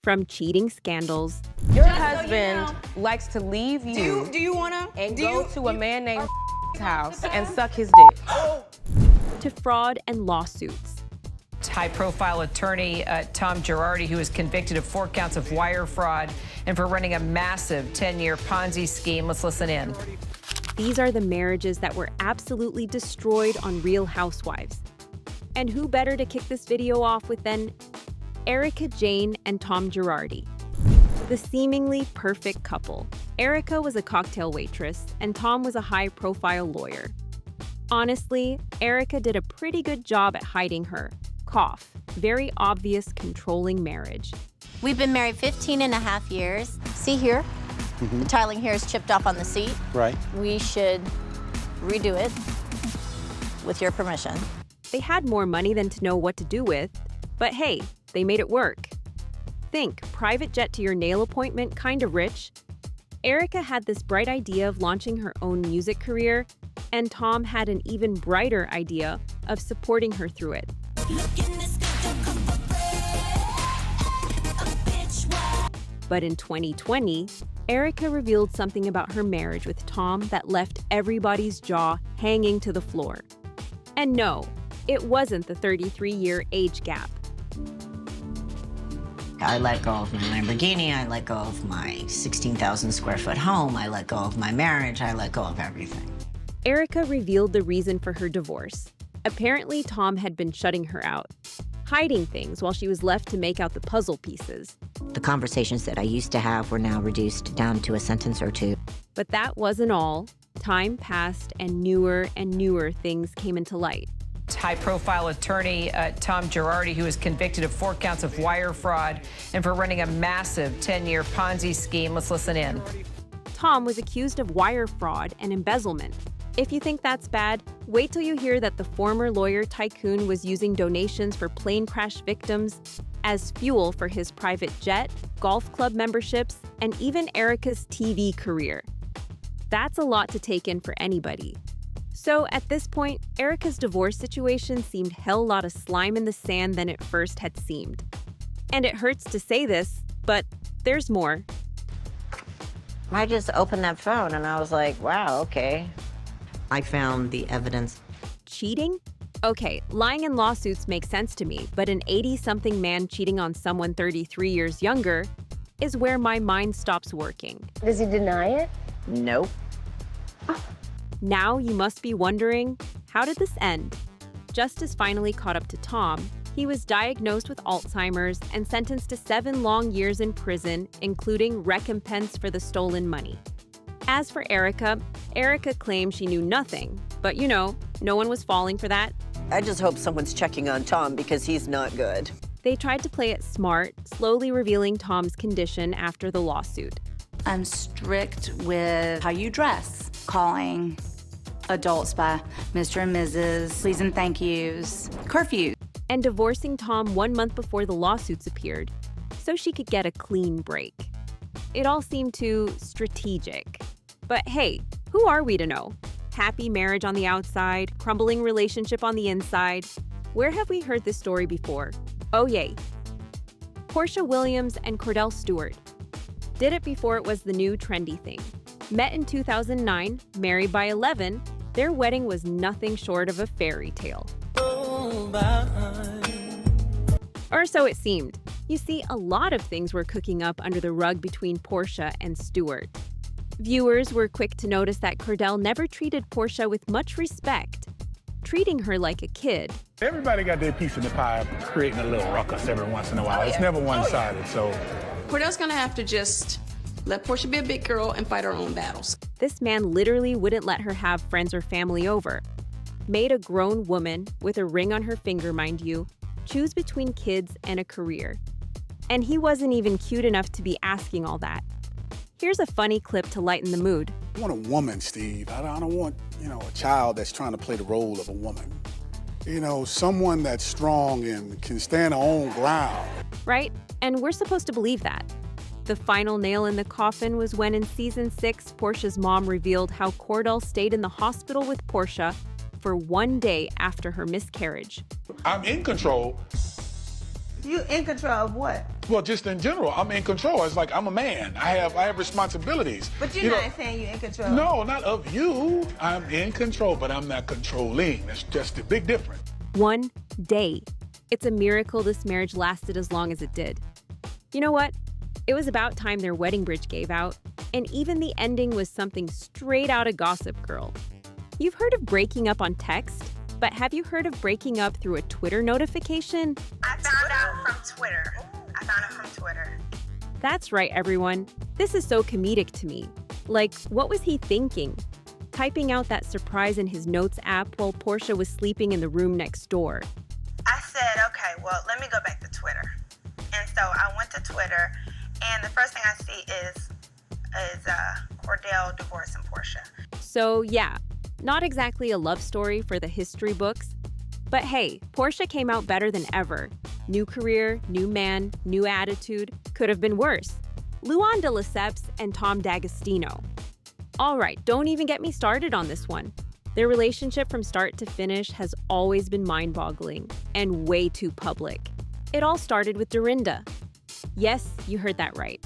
From cheating scandals. Your husband likes to leave you. Do you wanna? And go to a man named house and suck his dick. To fraud and lawsuits. High-profile attorney Tom Girardi, who was convicted of 4 counts of wire fraud and for running a massive 10-year Ponzi scheme. Let's listen in. These are the marriages that were absolutely destroyed on Real Housewives. And who better to kick this video off with than Erika, Jayne, and Tom Girardi, the seemingly perfect couple. Erika was a cocktail waitress, and Tom was a high-profile lawyer. Honestly, Erika did a pretty good job at hiding her, very obvious controlling marriage. We've been married 15 and a half years. See here? The tiling here is chipped off on the seat. Right. We should redo it with your permission. They had more money than to know what to do with, but hey, they made it work. Think, private jet to your nail appointment, kind of rich. Erika had this bright idea of launching her own music career, and Tom had an even brighter idea of supporting her through it. But in 2020, Erika revealed something about her marriage with Tom that left everybody's jaw hanging to the floor. And no, it wasn't the 33-year age gap. I let go of my Lamborghini, I let go of my 16,000 square foot home, I let go of my marriage, I let go of everything. Erika revealed the reason for her divorce. Apparently, Tom had been shutting her out, hiding things while she was left to make out the puzzle pieces. The conversations that I used to have were now reduced down to a sentence or two. But that wasn't all. Time passed and newer things came into light. High-profile attorney Tom Girardi, who was convicted of 4 counts of wire fraud and for running a massive 10-year Ponzi scheme. Let's listen in. Tom was accused of wire fraud and embezzlement. If you think that's bad, wait till you hear that the former lawyer tycoon was using donations for plane crash victims as fuel for his private jet, golf club memberships, and even Erika's TV career. That's a lot to take in for anybody. So at this point, Erika's divorce situation seemed hell lot of slime in the sand than it first had seemed. And it hurts to say this, but there's more. I just opened that phone and I was like, wow, okay. I found the evidence. Cheating? Okay, lying in lawsuits makes sense to me, but an 80-something man cheating on someone 33 years younger is where my mind stops working. Does he deny it? Nope. Now you must be wondering, how did this end? Justice finally caught up to Tom. He was diagnosed with Alzheimer's and sentenced to 7 long years in prison, including recompense for the stolen money. As for Erika, Erika claimed she knew nothing, but you know, no one was falling for that. I just hope someone's checking on Tom because he's not good. They tried to play it smart, slowly revealing Tom's condition after the lawsuit. I'm strict with how you dress, calling adults by Mr. and Mrs., please and thank yous, curfew. And divorcing Tom 1 month before the lawsuits appeared, so she could get a clean break. It all seemed too strategic. But hey, who are we to know? Happy marriage on the outside, crumbling relationship on the inside. Where have we heard this story before? Oh yay. Porsha Williams and Kordell Stewart did it before it was the new trendy thing. Met in 2009, married by 11, their wedding was nothing short of a fairy tale. Or so it seemed. You see, a lot of things were cooking up under the rug between Porsha and Stewart. Viewers were quick to notice that Kordell never treated Porsha with much respect, treating her like a kid. Everybody got their piece of the pie, creating a little ruckus every once in a while. It's never one-sided, so. Kordell's gonna have to just let Porsha be a big girl and fight her own battles. This man literally wouldn't let her have friends or family over. Made a grown woman, with a ring on her finger, mind you, choose between kids and a career. And he wasn't even cute enough to be asking all that. Here's a funny clip to lighten the mood. I want a woman, Steve. I don't want, a child that's trying to play the role of a woman. Someone that's strong and can stand her own ground. Right? And we're supposed to believe that. The final nail in the coffin was when in season 6, Porsha's mom revealed how Kordell stayed in the hospital with Porsha for 1 day after her miscarriage. I'm in control. You in control of what? Well, just in general, I'm in control. It's like I'm a man. I have responsibilities. But you're not saying you're in control. No, not of you. I'm in control, but I'm not controlling. That's just a big difference. 1 day. It's a miracle this marriage lasted as long as it did. You know what? It was about time their wedding bridge gave out, and even the ending was something straight out of Gossip Girl. You've heard of breaking up on text, but have you heard of breaking up through a Twitter notification? I found out from Twitter. That's right, everyone. This is so comedic to me. Like, what was he thinking? Typing out that surprise in his notes app while Porsha was sleeping in the room next door. I said, okay, well, let me go back to Twitter. And so I went to Twitter, and the first thing I see is Kordell divorcing Porsha. So yeah, not exactly a love story for the history books. But hey, Porsha came out better than ever. New career, new man, new attitude. Could have been worse. Luann and Tom D'Agostino. All right, don't even get me started on this one. Their relationship from start to finish has always been mind-boggling and way too public. It all started with Dorinda. Yes, you heard that right.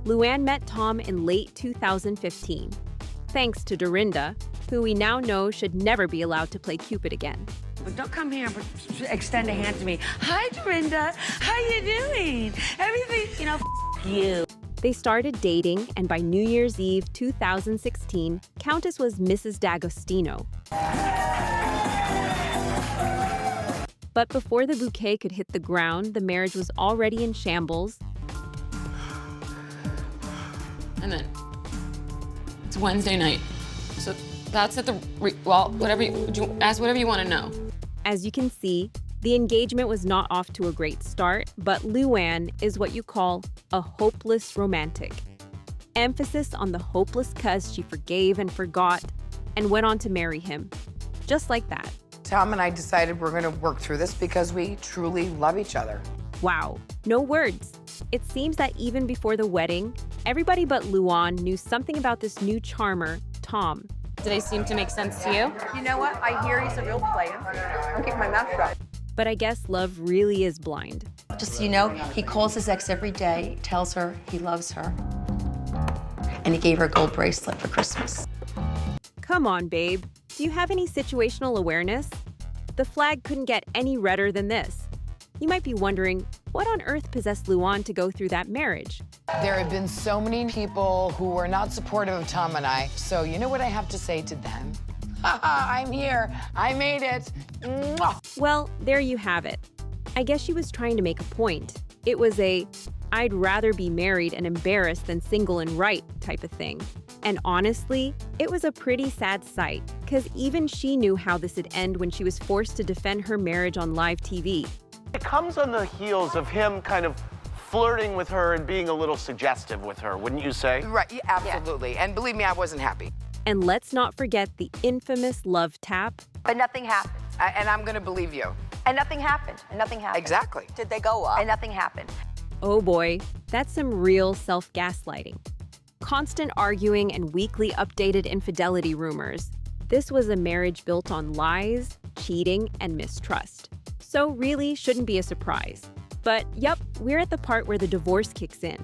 Luann met Tom in late 2015. Thanks to Dorinda, who we now know should never be allowed to play Cupid again. But don't come here and extend a hand to me. Hi, Dorinda. How you doing? Everything, you. They started dating, and by New Year's Eve 2016, Countess was Mrs. D'Agostino. But before the bouquet could hit the ground, the marriage was already in shambles. And then it's Wednesday night. So that's at the, whatever you want to know. As you can see, the engagement was not off to a great start, but Luann is what you call a hopeless romantic. Emphasis on the hopeless cuz she forgave and forgot and went on to marry him. Just like that. Tom and I decided we're going to work through this because we truly love each other. Wow, no words. It seems that even before the wedding, everybody but Luann knew something about this new charmer, Tom. Do they seem to make sense to you? You know what? I hear he's a real player. I'm keeping my mouth shut. But I guess love really is blind. Just so you know, he calls his ex every day, tells her he loves her. And he gave her a gold bracelet for Christmas. Come on, babe. Do you have any situational awareness? The flag couldn't get any redder than this. You might be wondering, what on earth possessed Luann to go through that marriage? There have been so many people who were not supportive of Tom and I, so you know what I have to say to them? I'm here. I made it. Mwah. Well, there you have it. I guess she was trying to make a point. It was a, I'd rather be married and embarrassed than single and right type of thing. And honestly, it was a pretty sad sight, because even she knew how this would end when she was forced to defend her marriage on live TV. It comes on the heels of him kind of flirting with her and being a little suggestive with her, wouldn't you say? Right, yeah, absolutely. Yeah. And believe me, I wasn't happy. And let's not forget the infamous love tap. But nothing happened. And I'm going to believe you. And nothing happened. And nothing happened. Exactly. Did they go up? And nothing happened. Oh boy, that's some real self-gaslighting. Constant arguing and weekly updated infidelity rumors. This was a marriage built on lies, cheating, and mistrust. So really shouldn't be a surprise. But yep, we're at the part where the divorce kicks in.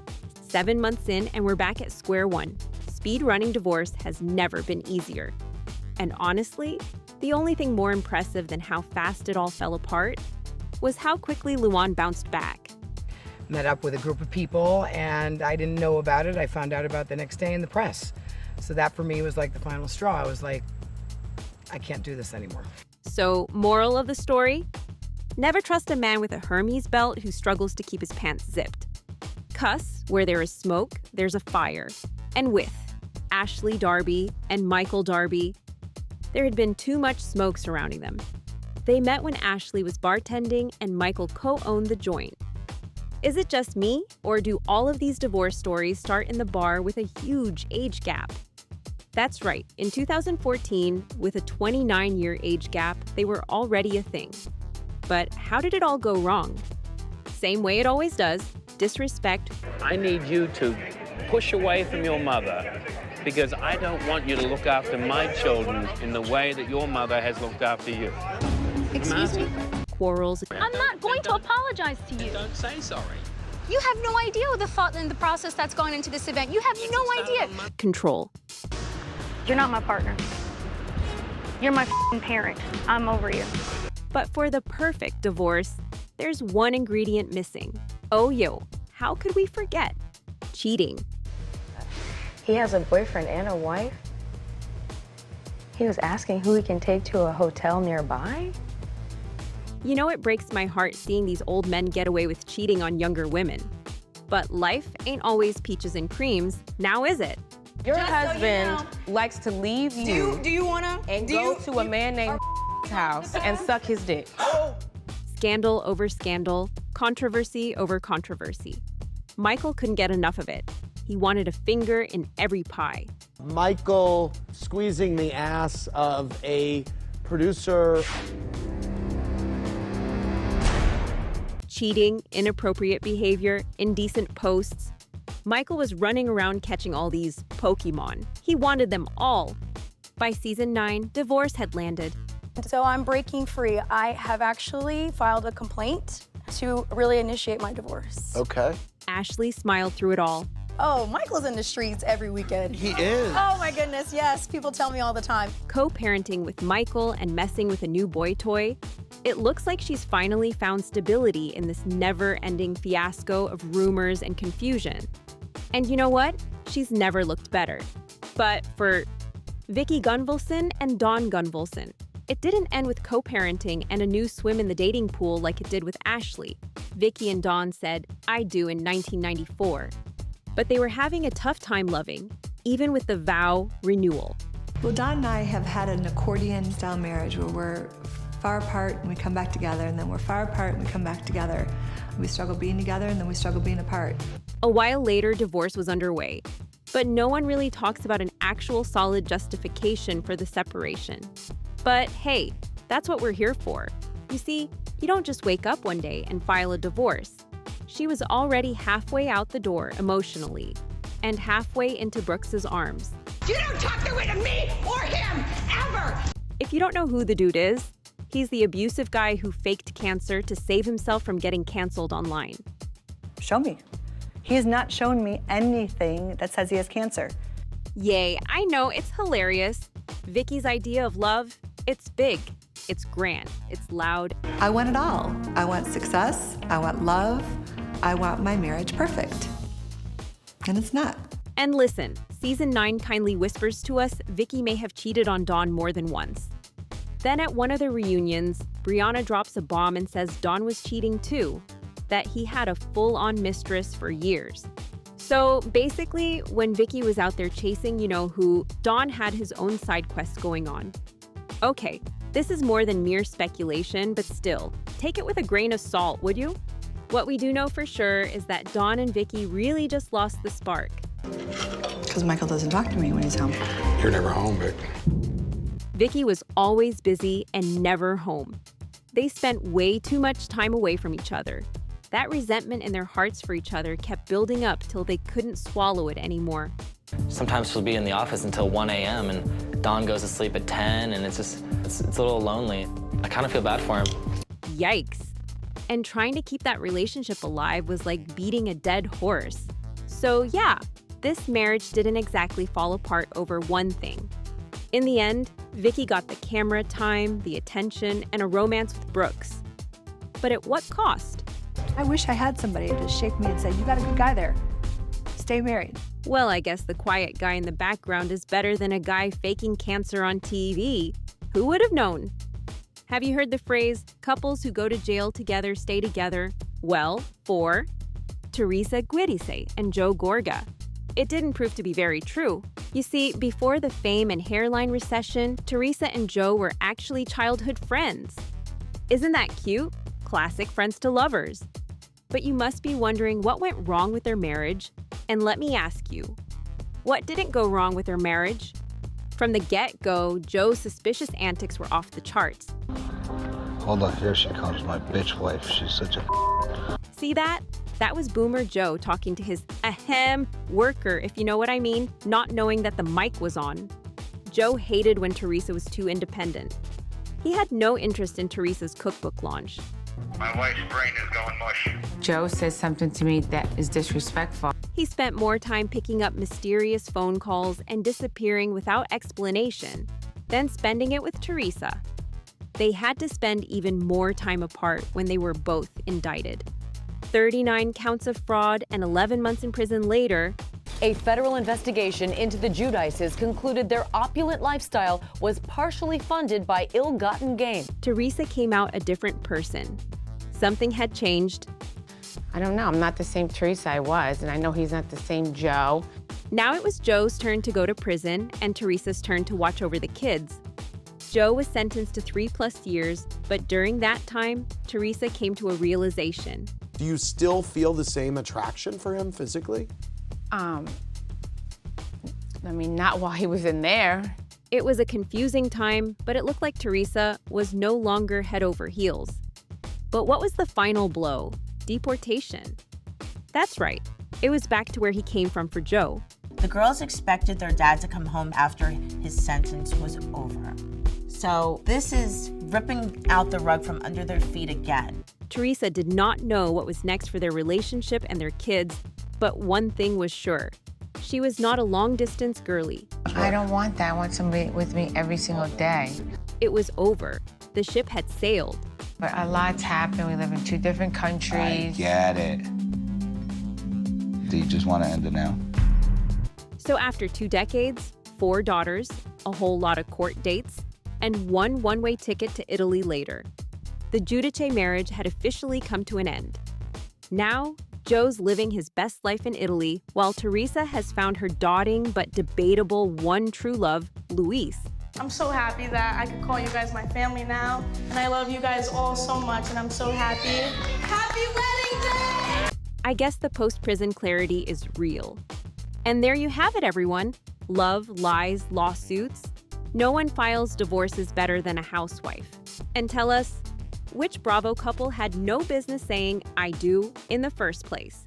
7 months in and we're back at square one. Speed running divorce has never been easier. And honestly, the only thing more impressive than how fast it all fell apart was how quickly Luann bounced back. Met up with a group of people and I didn't know about it. I found out about it the next day in the press. So that for me was like the final straw. I was like, I can't do this anymore. So, moral of the story? Never trust a man with a Hermes belt who struggles to keep his pants zipped. Cuss, where there is smoke, there's a fire. And with Ashley Darby and Michael Darby, there had been too much smoke surrounding them. They met when Ashley was bartending and Michael co-owned the joint. Is it just me, or do all of these divorce stories start in the bar with a huge age gap? That's right, in 2014, with a 29-year age gap, they were already a thing. But how did it all go wrong? Same way it always does, disrespect. I need you to push away from your mother because I don't want you to look after my children in the way that your mother has looked after you. Excuse me? quarrels. I'm not going to apologize to you. Don't say sorry. You have no idea the thought and the process that's gone into this event. You have no idea. Control. You're not my partner. You're my parent. I'm over you. But for the perfect divorce, there's one ingredient missing. Oh, yo, how could we forget? Cheating. He has a boyfriend and a wife? He was asking who he can take to a hotel nearby? You know, it breaks my heart seeing these old men get away with cheating on younger women. But life ain't always peaches and creams, now is it? Your husband likes to leave you. Do you wanna? And go to a man named house and suck his dick. Scandal over scandal, controversy over controversy. Michael couldn't get enough of it. He wanted a finger in every pie. Michael squeezing the ass of a producer. Cheating, inappropriate behavior, indecent posts. Michael was running around catching all these Pokemon. He wanted them all. By season 9, divorce had landed. So I'm breaking free. I have actually filed a complaint to really initiate my divorce. Okay. Ashley smiled through it all. Oh, Michael's in the streets every weekend. He is. Oh my goodness, yes. People tell me all the time. Co-parenting with Michael and messing with a new boy toy. It looks like she's finally found stability in this never-ending fiasco of rumors and confusion. And you know what? She's never looked better. But for Vicki Gunvalson and Donn Gunvalson, it didn't end with co-parenting and a new swim in the dating pool like it did with Ashley. Vicki and Donn said, "I do" in 1994. But they were having a tough time loving, even with the vow renewal. Well, Donn and I have had an accordion-style marriage where we're far apart and we come back together, and then we're far apart and we come back together. We struggle being together and then we struggle being apart. A while later, divorce was underway, but no one really talks about an actual solid justification for the separation. But hey, that's what we're here for. You see, you don't just wake up one day and file a divorce. She was already halfway out the door emotionally and halfway into Brooks's arms. You don't talk the way to me or him, ever! If you don't know who the dude is, he's the abusive guy who faked cancer to save himself from getting canceled online. Show me. He has not shown me anything that says he has cancer. Yay, I know, it's hilarious. Vicki's idea of love, it's big, it's grand, it's loud. I want it all. I want success, I want love, I want my marriage perfect. And it's not. And listen, season 9 kindly whispers to us Vicki may have cheated on Donn more than once. Then at one of the reunions, Brianna drops a bomb and says Donn was cheating too, that he had a full-on mistress for years. So basically, when Vicki was out there chasing you-know-who, Donn had his own side quests going on. Okay, this is more than mere speculation, but still, take it with a grain of salt, would you? What we do know for sure is that Donn and Vicki really just lost the spark. Because Michael doesn't talk to me when he's home. You're never home, Vic. Vicki was always busy and never home. They spent way too much time away from each other. That resentment in their hearts for each other kept building up till they couldn't swallow it anymore. Sometimes she'll be in the office until 1 a.m. and Donn goes to sleep at 10, and it's a little lonely. I kind of feel bad for him. Yikes. And trying to keep that relationship alive was like beating a dead horse. So yeah, this marriage didn't exactly fall apart over one thing. In the end, Vicki got the camera time, the attention, and a romance with Brooks. But at what cost? I wish I had somebody to shake me and say, you got a good guy there. Stay married. Well, I guess the quiet guy in the background is better than a guy faking cancer on TV. Who would have known? Have you heard the phrase, couples who go to jail together stay together? Well, for Teresa Giudice and Joe Gorga. It didn't prove to be very true. You see, before the fame and hairline recession, Teresa and Joe were actually childhood friends. Isn't that cute? Classic friends to lovers. But you must be wondering what went wrong with their marriage. And let me ask you, what didn't go wrong with their marriage? From the get-go, Joe's suspicious antics were off the charts. Hold on, here she comes, my bitch wife. She's such a... See that? That was Boomer Joe talking to his worker, if you know what I mean, not knowing that the mic was on. Joe hated when Teresa was too independent. He had no interest in Teresa's cookbook launch. My wife's brain is going mush. Joe says something to me that is disrespectful. He spent more time picking up mysterious phone calls and disappearing without explanation than spending it with Teresa. They had to spend even more time apart when they were both indicted. 39 counts of fraud and 11 months in prison later, a federal investigation into the Giudices concluded their opulent lifestyle was partially funded by ill-gotten gain. Teresa came out a different person. Something had changed. I don't know. I'm not the same Teresa I was, and I know he's not the same Joe. Now it was Joe's turn to go to prison and Teresa's turn to watch over the kids. Joe was sentenced to 3+ years, but during that time, Teresa came to a realization. Do you still feel the same attraction for him physically? I mean, not while he was in there. It was a confusing time, but it looked like Teresa was no longer head over heels. But what was the final blow? Deportation. That's right. It was back to where he came from for Joe. The girls expected their dad to come home after his sentence was over. So this is ripping out the rug from under their feet again. Teresa did not know what was next for their relationship and their kids, but one thing was sure. She was not a long-distance girly. I don't want that. I want somebody with me every single day. It was over. The ship had sailed. But a lot's happened. We live in 2 different countries. I get it. Do you just want to end it now? So after 2 decades, 4 daughters, a whole lot of court dates, and 1 one-way ticket to Italy later, the Giudice marriage had officially come to an end. Now, Joe's living his best life in Italy, while Teresa has found her doting but debatable one true love, Luis. I'm so happy that I can call you guys my family now, and I love you guys all so much, and I'm so happy. Happy wedding day! I guess the post-prison clarity is real. And there you have it, everyone. Love, lies, lawsuits. No one files divorces better than a housewife. And tell us, which Bravo couple had no business saying "I do" in the first place?